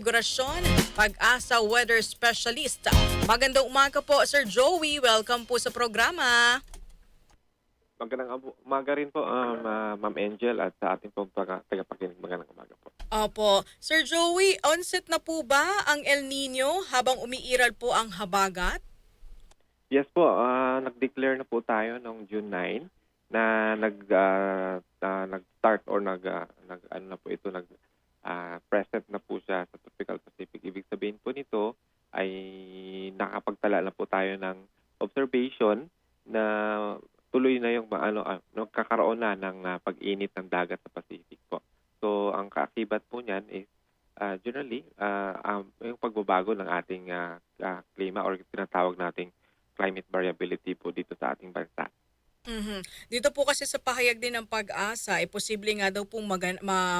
konfigurasyon, Pag-asa Weather Specialist. Magandang umaga po, Sir Joey. Welcome po sa programa. Umaga rin po, Ma'am Angel at sa ating pong tagapakinig. Magandang umaga po. Opo. Sir Joey, onset na po ba ang El Nino habang umiiral po ang habagat? Yes po, nag-declare na po tayo noong June 9 na nag-start or ano na po ito, present na po siya sa Tropical Pacific. Ibig sabihin po nito ay nakapagtala na po tayo ng observation na tuloy na yung nagkakaroon na ng pag-init ng dagat sa Pacific po. So ang kaakibat po niyan is generally yung pagbabago ng ating klima or tinatawag nating climate variability po dito sa ating bansa. Dito po kasi sa pahayag din ng Pag-asa, posible nga daw pong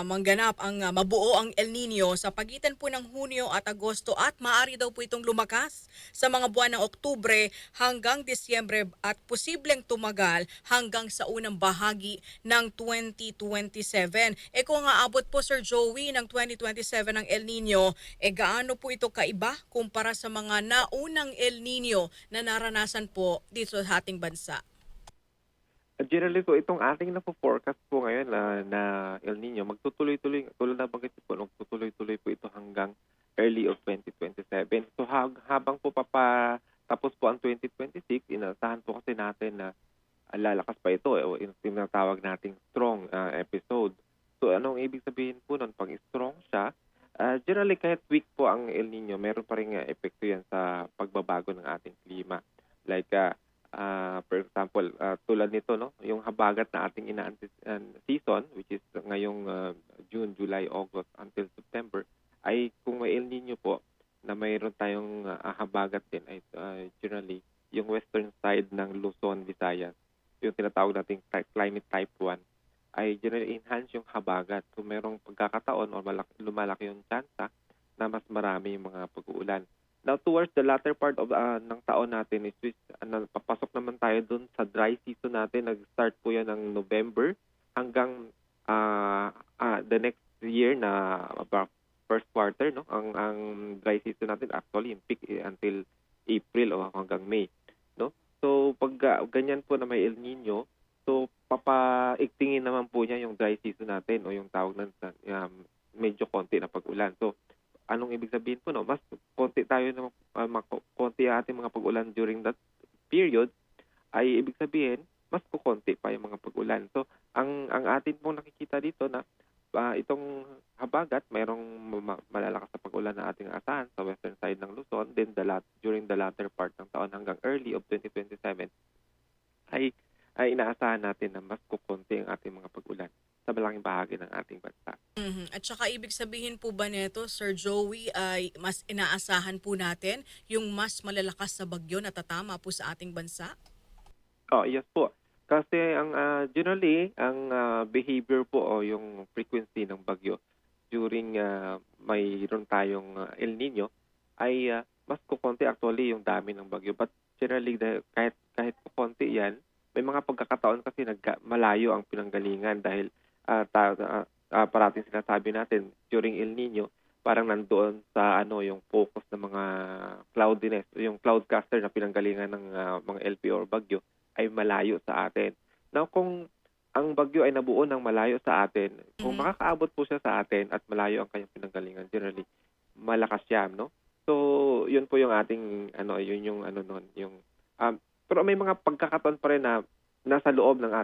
mangganap ang mabuo ang El Nino sa pagitan po ng Hunyo at Agosto at maaari daw po itong lumakas sa mga buwan ng Oktubre hanggang Disyembre at posibleng tumagal hanggang sa unang bahagi ng 2027. Kung aabot po, Sir Joey, ng 2027 ng El Nino, gaano po ito kaiba kumpara sa mga naunang El Nino na naranasan po dito sa ating bansa? Generally po, itong ating na-forecast po ngayon na El Nino, magtutuloy-tuloy, tulad na banggit po, magtutuloy-tuloy po ito hanggang early of 2027. So habang po tapos po ang 2026, inaasahan po kasi natin na lalakas pa ito, o yung tinatawag nating strong episode. So anong ibig sabihin po nun? Pag strong siya, generally kahit weak po ang El Nino, meron pa rin epekto yan sa pagbabago ng ating klima. Like, for example, tulad nito, no, yung habagat na ating season, which is ngayong June, July, August until September, ay kung may El Nino po na mayroon tayong habagat din, ay generally yung western side ng Luzon, Visayas, yung tinatawag nating climate type 1, ay generally enhance yung habagat. So mayroong pagkakataon o lumalaki yung tsansa na mas marami yung mga pag-uulan. Now, towards the latter part of ng taon natin, papasok naman tayo dun sa dry season natin. Nag-start po yan ng November hanggang the next year na about first quarter, no? Ang dry season natin actually yung peak until April o hanggang May, no? So pag ganyan po na may El Nino, so papaigtingin naman po niya yung dry season natin o yung tawag na medyo konti na pag-ulan. So anong ibig sabihin po, no? Mas konti tayo na konti ating mga pag-ulan during that period, ay ibig sabihin mas kukonti pa yung mga pag-ulan. So ang atin pong nakikita dito na itong habagat, mayroong malalakas na pag-ulan na ating asahan sa western side ng Luzon, then during the latter part ng taon hanggang early of 2027 ay inaasahan natin na mas kukonti ang ating mga pag-ulan sa malaking bahagi ng ating bansa. At saka ibig sabihin po ba nito, Sir Joey, ay mas inaasahan po natin yung mas malalakas na bagyo na tatama po sa ating bansa? Oh, yes po. Kasi ang generally ang behavior po o yung frequency ng bagyo during mayroon tayong El Nino ay mas kukonti actually yung dami ng bagyo. But generally kahit kukonti 'yan, may mga pagkakataon kasi malayo ang pinanggalingan dahil parating sinasabi natin during El Nino, parang nandoon sa yung focus ng mga cloudiness, yung cloud cluster na pinanggalingan ng mga LPO or bagyo ay malayo sa atin. Now, kung ang bagyo ay nabuo ng malayo sa atin, kung makakaabot po siya sa atin at malayo ang kanyang pinanggalingan, generally malakas siya, no? So, yun po yung ating yun yung noon, yung pero may mga pagkakataon pa rin na nasa loob ng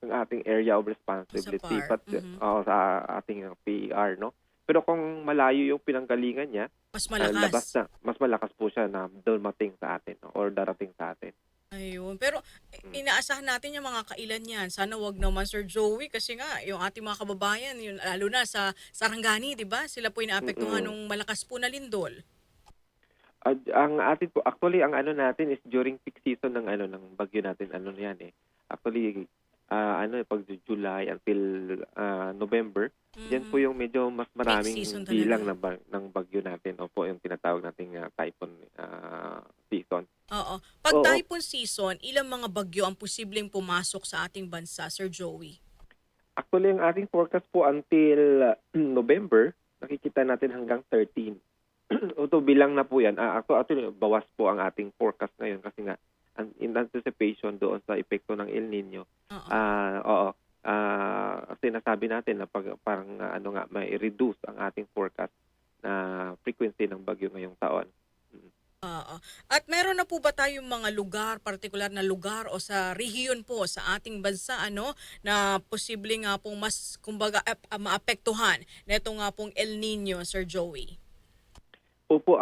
ating area of responsibility sa ating PER, no? Pero kung malayo yung pinanggalingan niya, Mas malakas. mas malakas po siya na dumating sa atin, no? Or darating sa atin. Ayun. Pero inaasahan natin yung mga kailan yan. Sana wag naman, Sir Joey, kasi nga yung ating mga kababayan, yun, lalo na sa Sarangani, di ba? Sila po inaapektuhan Mm-mm. ng malakas po na lindol. Ang atin po, actually, ang natin is during peak season ng bagyo natin, yan eh. Actually, pag July until November, yan po yung medyo mas Peak maraming season bilang talaga. ng bagyo natin. Opo, yung tinatawag nating typhoon season. Oo. Pag Oo, typhoon season, ilang mga bagyo ang posibleng pumasok sa ating bansa, Sir Joey? actually, ang ating forecast po until November, nakikita natin hanggang 13. Although bilang na po yan, actually bawas po ang ating forecast ngayon kasi nga in anticipation doon sa epekto ng El Nino. Oo. Oo, sinasabi natin na parang ano nga, may reduce ang ating forecast na frequency ng bagyo ngayong taon. Mm. Oo. At meron na po ba tayong mga lugar, partikular na lugar o sa rehiyon po sa ating bansa ano na posible nga pong mas kumbaga maapektuhan neto nga pong El Nino, Sir Joey? Opo,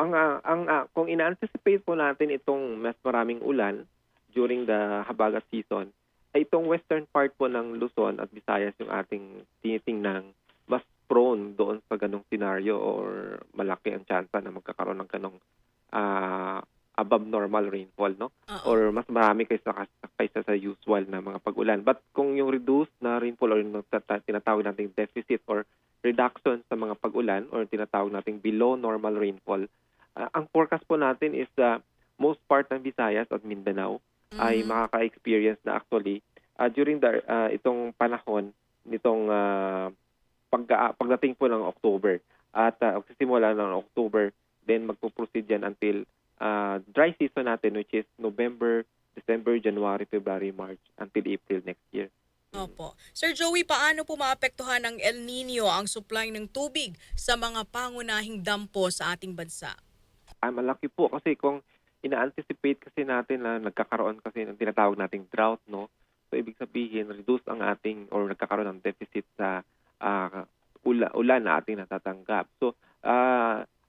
kung ina-anticipate po natin itong mas maraming ulan during the habagat season, ay itong western part po ng Luzon at Visayas yung ating tinitingnang mas prone doon sa ganong scenario or malaki ang tsansa na magkakaroon ng ganong above normal rainfall, no? Oo. Or mas marami kaysa sa usual na mga pag-ulan. But kung yung reduced na rainfall or yung tinatawag nating deficit or reduction sa mga pag-ulan or tinatawag nating below normal rainfall, ang forecast po natin is most part ng Visayas at Mindanao ay Mhm. makaka-experience na actually during itong panahon nitong pagdating po ng October. At magsisimula ng October, then magpo-proceed yan until dry season natin which is November, December, January, February, March until April next year. Opo. Sir Joey, paano po maapektuhan ng El Nino ang supply ng tubig sa mga pangunahing dampo sa ating bansa? Malaki po kasi kung ina-anticipate kasi natin na nagkakaroon kasi ng tinatawag nating drought, no? So ibig sabihin, reduce ang ating or nagkakaroon ng deficit sa ulan na ating natatanggap. So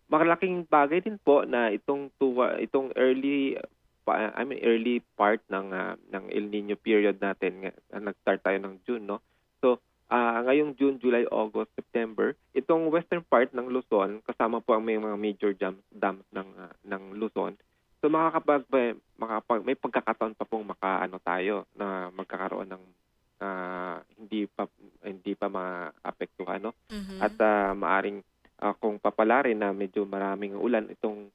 malaking bagay din po na itong early part ng El Nino period natin, nag-start tayo ng June, no? So ngayong June, July, August, September, itong western part ng Luzon, kasama po ang may mga major dams ng Luzon. So may pagkakataon pa pong tayo na magkakaroon ng hindi pa maapektuhan, no? At Mhm. maaring kung papalarin na medyo maraming ulan itong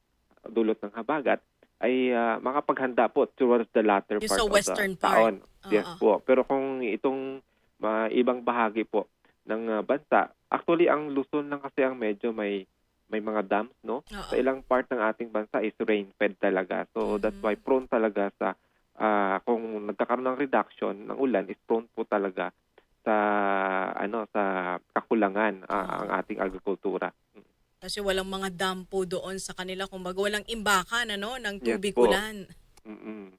dulot ng habagat ay makapaghanda po towards the latter Yung part sa of the western part. taon. Yes Oo. po. Pero kung itong ibang bahagi po ng bansa, actually ang Luzon lang kasi ang medyo may mga dams, no? Sa Oo. ilang part ng ating bansa is rain-fed talaga. So that's why Mhm. prone talaga sa kung nagkakaroon ng reduction ng ulan is prone po talaga sa sa kakulangan ang Oo. ating agrikultura. Kasi walang mga dampo doon sa kanila, kumbaga walang imbakan ano ng Yes tubig po. ulan. Mm.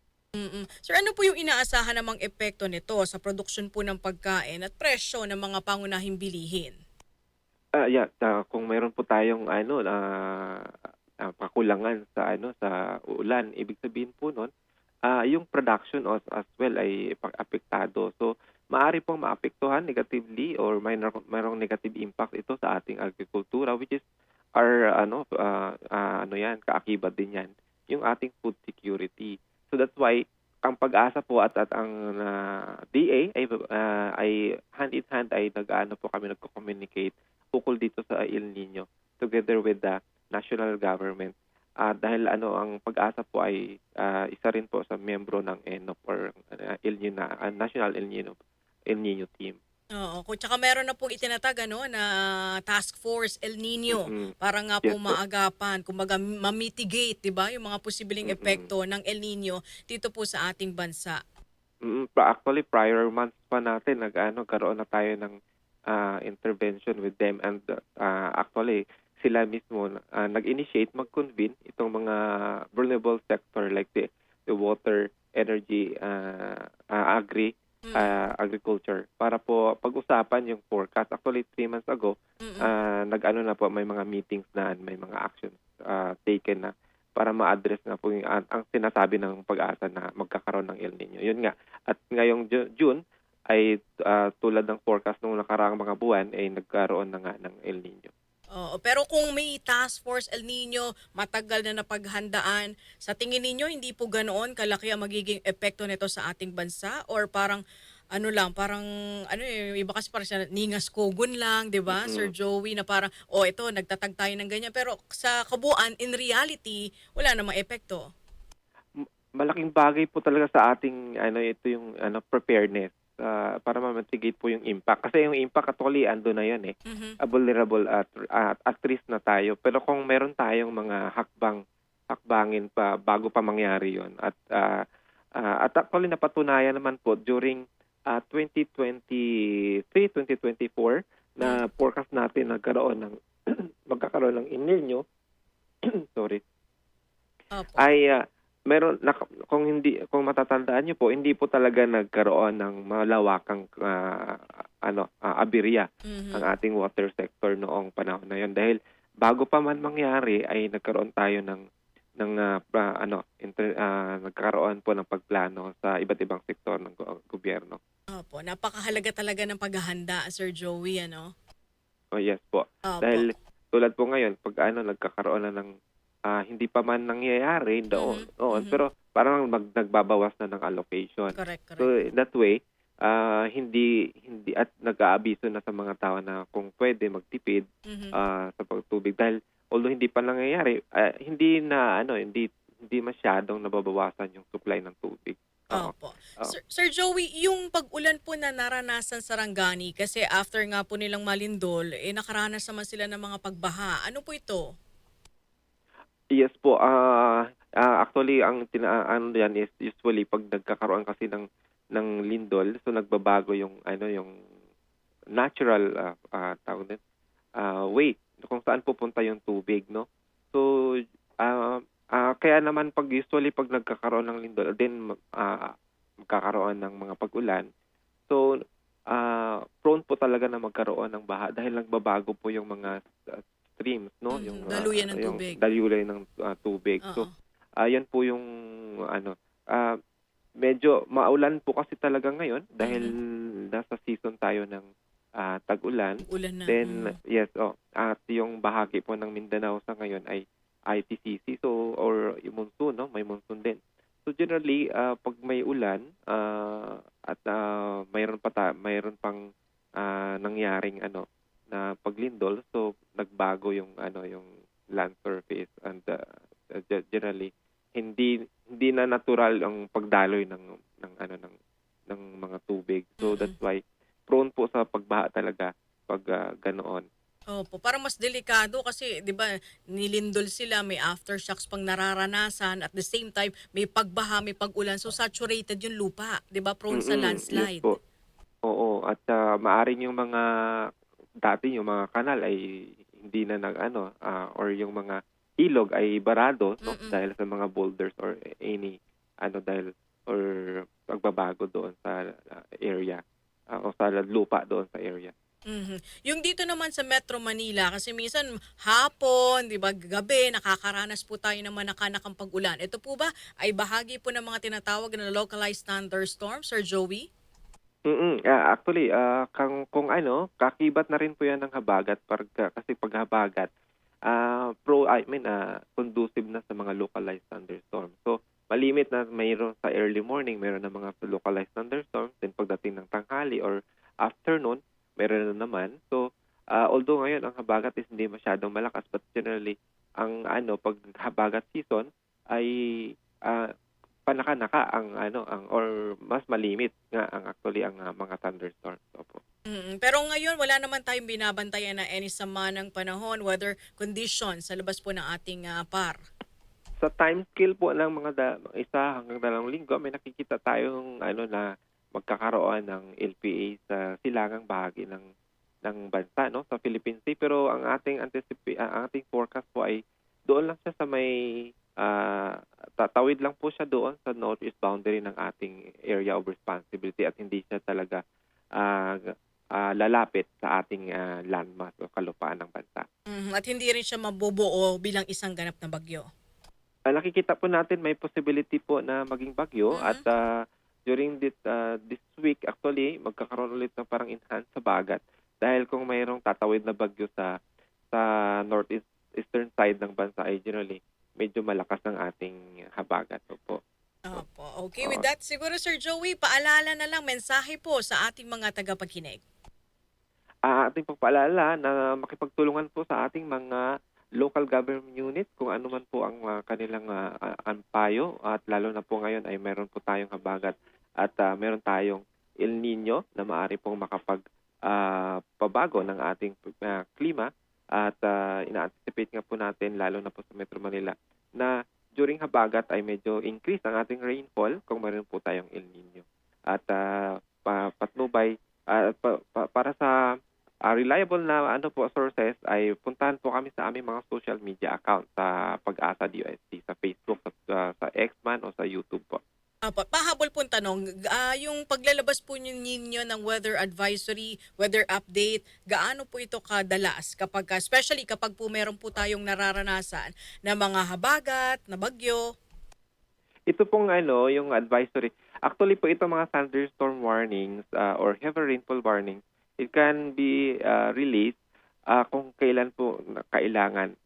Sir, ano po yung inaasahan namang epekto nito sa produksyon po ng pagkain at presyo ng mga pangunahing bilihin? Yeah, kung meron po tayong kakulangan sa sa ulan, ibig sabihin po nun, yung production as well ay apektado. So, maaari pong maapektuhan negatively or mayroong negative impact ito sa ating agrikultura which is our yan, kaakibat din yan, yung ating food security. So that's why ang pag-asa po at ang DA ay hand in hand ay po kami nagko-communicate ukol dito sa El Nino together with the national government. Dahil ang pag-asa po ay isa rin po sa miyembro ng ENOP or National El Nino team. Oo, kung tsaka meron na pong itinatag ano na Task Force El Nino Mm. para nga po Yes po. maagapan, kumbaga ma-mitigate, 'di ba, yung mga posibleng Mm. epekto ng El Nino dito po sa ating bansa. Actually, prior months pa natin nagkaroon na tayo ng intervention with them and actually sila mismo nag-initiate mag-convene itong mga vulnerable sector like the water, energy, Mm. agriculture para po pag-usapan yung forecast. Actually, 3 months ago, Mm. na po, may mga meetings na, may mga actions taken na para ma-address na po yung ang sinasabi ng pag-asa na magkakaroon ng El Nino. Yun nga. At ngayong June ay tulad ng forecast nung nakaraang mga buwan ay nagkaroon na nga ng El Nino. Oo, pero kung may Task Force El Nino, matagal na napaghandaan, sa tingin ninyo hindi po ganoon kalaki ang magiging epekto nito sa ating bansa or parang ano lang, parang ano eh, yung iba kasi parang siya ningas kugon lang, 'di ba? Sir Mm. Joey na parang ito nagtatag tayo ng ganyan pero sa kabuuan in reality wala namang epekto. Malaking bagay po talaga sa ating ito yung preparedness. para ma-mitigate po yung impact. Kasi yung impact actually ando na yun eh. Mhm. Vulnerable at risk na tayo. Pero kung meron tayong mga hakbangin pa bago pa mangyari yon at actually napatunayan naman po during 2023, 2024 Mm. na forecast natin nagkaroon ng magkakaroon ng El Nino. Sorry. Opo. Ay meron kung matatandaan niyo po, hindi po talaga nagkaroon ng malawakang aberya ang Mhm. ating water sector noong panahon na 'yon dahil bago pa man mangyari ay nagkaroon tayo nagkaroon po ng pagplano sa iba't ibang sektor ng gobyerno. Opo, napakahalaga talaga ng paghahanda, Sir Joey, ano? Oh, yes po. Opo. Dahil tulad po ngayon 'pag nagkakaroon na ng hindi pa man nangyayari Mhm. noon Mhm. pero parang nagbabawas na ng allocation. Correct, So correct. that way, hindi at nag-aabiso na sa mga tao na kung pwede magtipid Mhm. sa pagtubig dahil although hindi pa nangyayari, hindi masyadong nababawasan yung supply ng tubig. Oo. Opo. Oo. Sir Joey, yung pag-ulan po na naranasan sa Sarangani kasi after nga po nilang malindol, nakaranas naman sila ng mga pagbaha. Ano po ito? Yes po, actually ano diyan is usually 'pag nagkakaroon kasi ng lindol, so nagbabago yung natural, tawag dun, way kung saan pupunta yung tubig 'no. So, kaya naman 'pag usually 'pag nagkakaroon ng lindol then magkakaroon ng mga pag-ulan, so, prone po talaga na magkaroon ng baha dahil nagbabago po yung mga streams 'no, Mhm. Daluyan ng yung tubig. daloy ng tubig. Oo. So, 'yan po yung ano, ah, medyo maulan po kasi talaga ngayon dahil Mhm. nasa season tayo ng tag-ulan. Ulan na. Then Mhm. yes, at yung bahagi po ng Mindanao sa ngayon ay ITCC so or yung monsoon 'no, may monsoon din. So generally, 'pag may ulan, at mayroon pang nangyaring na paglindol, so nagbago yung land surface and generally hindi na natural ang pagdaloy ng mga tubig. So Mm. that's why prone po sa pagbaha talaga 'pag ganoon. Opo, parang mas delikado kasi 'di ba nilindol sila, may aftershocks pang nararanasan at the same time may pagbaha, may pag-ulan so saturated yung lupa, 'di ba prone sa Yes landslide. po. Oo, at maaaring yung mga dati yung mga kanal ay hindi na or yung mga ilog ay barado 'no, Mm. dahil sa mga boulders or any dahil or pagbabago doon sa area, o sa lupa doon sa area. Mhm. Yung dito naman sa Metro Manila kasi minsan hapon, 'di ba, gabi nakakaranas po tayo ng manakanakang pag-ulan. Ito po ba ay bahagi po ng mga tinatawag na localized thunderstorm, Sir Joey? Actually, kung kakibat na rin po 'yan ng habagat kasi 'pag habagat, conducive na sa mga localized thunderstorm. So, malimit na mayroon sa early morning, mayroon na mga localized thunderstorms, then pagdating ng tanghali or afternoon, meron na naman. So, although ngayon ang habagat is hindi masyadong malakas, but generally, 'pag habagat season ay, ah panakanaka or mas malimit nga actually ang mga thunderstorms, opo. Mm. Pero ngayon wala naman tayong binabantayan na any sama ng panahon, weather conditions sa labas po ng ating par. Sa time scale po ng mga 1 hanggang 2 linggo may nakikita tayong na magkakaroon ng LPA sa silangang bahagi ng bansa 'no, sa Philippine Sea. Pero ang ating forecast po ay doon lang siya sa may, tatawid lang po siya doon sa northeast boundary ng ating area of responsibility at hindi siya talaga, ah, lalapit sa ating, landmass o kalupaan ng bansa. Mhm. At hindi rin siya mabubuo bilang isang ganap na bagyo. Nakikita po natin may possibility po na maging bagyo at Mhm. during this week actually magkakaroon ulit ng parang enhanced sa bagat dahil kung mayroong tatawid na bagyo sa northeast eastern side ng bansa ay generally medyo malakas ang ating habagat po. So, Opo. Okay, with oo. that siguro Sir Joey, paalala na lang mensahe po sa ating mga tagapakinig. Ating pagpaalala na makipagtulungan po sa ating mga local government unit kung ano man po ang kanilang payo at lalo na po ngayon ay meron po tayong habagat at meron tayong El Nino na maaari pong pabago ng ating klima at ina-anticipate nga po natin lalo na po sa Metro Manila na during habagat ay medyo increase ang ating rainfall kung mayroon po tayong El Nino. At patnubay para sa reliable na sources ay puntahan po kami sa aming mga social media account sa Pag-asa DOST sa Facebook, sa X-Man o sa YouTube po. Pahabol pong tanong, yung paglalabas po ninyo ng weather advisory, weather update, gaano po ito kadalas especially kapag po meron po tayong nararanasan na mga habagat, na bagyo? Ito pong yung advisory. Actually po ito mga thunderstorm warnings or heavy rainfall warnings, it can be released kung kailan po kailangan.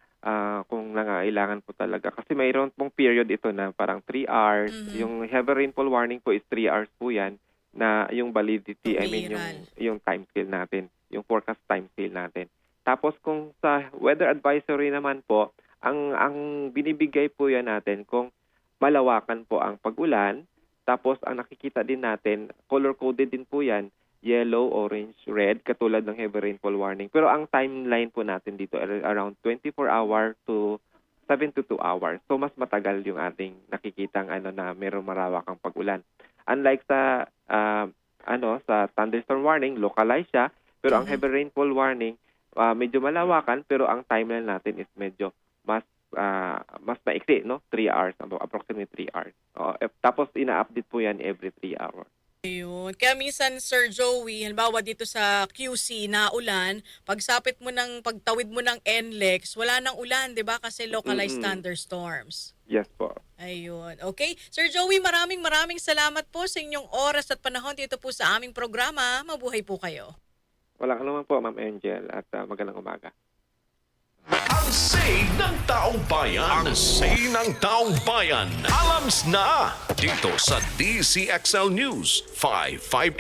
Kung nangailangan po talaga. Kasi mayroon pong period ito na parang 3 hours. Yung heavy rainfall warning po is 3 hours po yan na yung validity, yung time scale natin, yung forecast time scale natin. Tapos kung sa weather advisory naman po, ang binibigay po yan natin kung malawakan po ang pag-ulan. Tapos ang nakikita din natin, color-coded din po yan, yellow, orange, red, katulad ng heavy rainfall warning. Pero ang timeline po natin dito around 24 hours to 72 hours. So mas matagal yung ating nakikitang na mayroong marawakang pag-ulan. Unlike sa sa thunderstorm warning, localized siya, pero ang heavy rainfall warning medyo malawakan pero ang timeline natin is medyo mas maiksi, no? 3 hours, approximately 3 hours. Tapos ina-update po yan every 3 hours. Ayun. Kaya minsan, Sir Joey, halimbawa dito sa QC na ulan, pagtawid mo ng NLEX, wala nang ulan, di ba? Kasi localized thunderstorms. Yes po. Ayun. Okay. Sir Joey, maraming salamat po sa inyong oras at panahon dito po sa aming programa. Mabuhay po kayo. Wala ka naman po, Ma'am Angel, at magandang umaga. Ang say ng taong bayan. Ang say ng taong bayan. Alams na dito sa DCXL News 558.